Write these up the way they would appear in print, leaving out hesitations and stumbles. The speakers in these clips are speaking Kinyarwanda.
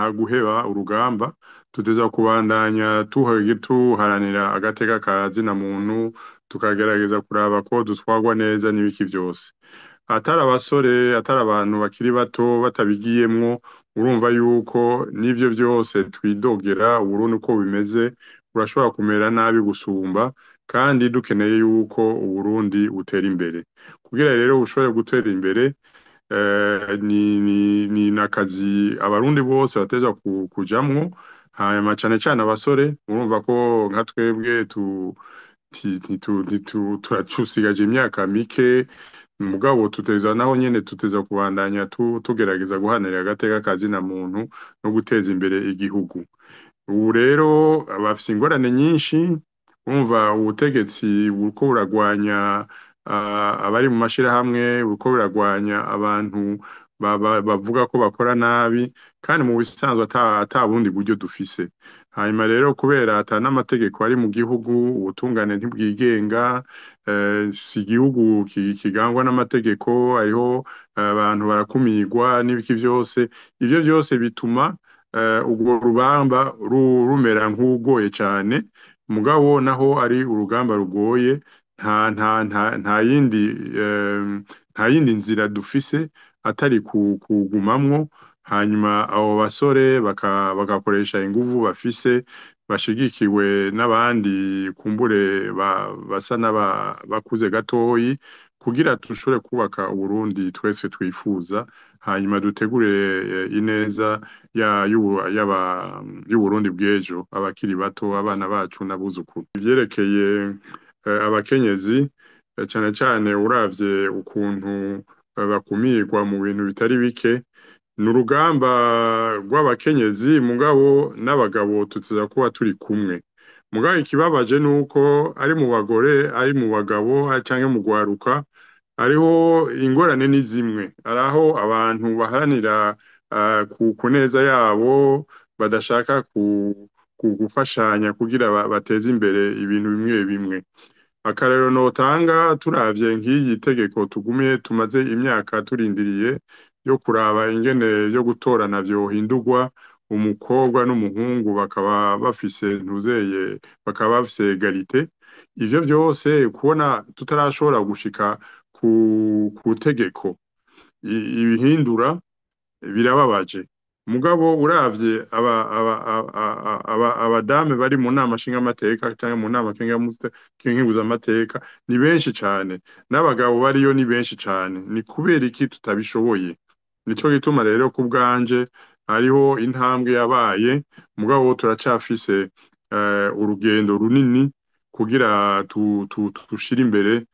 nta guheba urugamba, tuteza kubandanya tuharanira agateka ka zina muntu, tukagerageza kuraba ko dutwarwa neza n'ibiki byose. Atari abasore, atari abantu bakiri bato batabigiyemwo, urumva yuko n'ivyo byose twidogera Uburundi uko bimeze burashobora kumera nabi gusumba, kandi dukeneye yuko Uburundi butera imbere. Kugira rero bushobore gutera imbere, ni nakazi abarundi bose bateza kujamwo, hanyuma cane cane abasore, urumva ko nka twebwe turacusigaje imyaka mike, mugabo tuteza naho nyene tuteza kubandanya tugerageza guhanira agateka ka zina muntu no guteza imbere igihugu. Ubu rero bafise ingorane nyinshi, urumva ubutegetsi buriko buragwanya abari mu mashirahamwe, buriko buragwanya abantu bavuga ko bakora nabi, kandi mu bisanzwe ata bundi buryo dufise. Hanyuma rero kubera ata n'amategeko ari mu gihugu, ubutungane ntibwigenga, si igihugu kigangwa n'amategeko, hariho abantu barakumirwa n'ibiki byose, ivyo byose bituma urwo rubamba rumera nk'ugoye cane, mugabo naho ari urugamba rugoye, nta yindi nta yindi nzira dufise atari kugumamwo, hanyuma abo basore bagakoresha inguvu bafise, bashigikiwe n'abandi kumbure basa n'abakuze gatoyi, kugira dushobore kubaka Uburundi twese twifuza, hanyuma dutegure ineza y'Uburundi bw'ejo, abakiri bato, abana bacu n'abuzukuru. Ivyerekeye abakenyezi, cane cane uravye ukuntu bakumirwa mu bintu bitari bike, ni urugamba rw'abakenyezi, mugabo n'abagabo tuteza kuba turi kumwe. Mugabo ikibabaje nuko ari mu bagore, ari mu bagabo, canke mu gwaruka, hariho ingorane ni zimwe. Haraho abantu baharanira ku neza yabo, badashaka gufashanya kugira bateze imbere ibintu bimwe bimwe. Akarero notanga turavye nk'iyi tegeko tumaze imyaka turindiriye yo kuraba ingene yo gutorana vyohindurwa, umukobwa n'umuhungu bakaba bafise egalite. Ivyo byose kubona tutarashobora gushika ku tegeko ibihindura birababaje. Mugabo uravye abadame bari mu nama nshingamateka canke mu nama nkenguzamateka ni benshi cane, n'abagabo bariyo ni benshi cane. Ni kubera iki tutabishoboye? Nico gituma rero ku bwanje hariho intambwe yabaye, mugabo turacafise urugendo runini kugira dushire imbere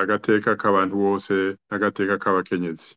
agateka k'abantu bose n'agateka k'abakenyezi.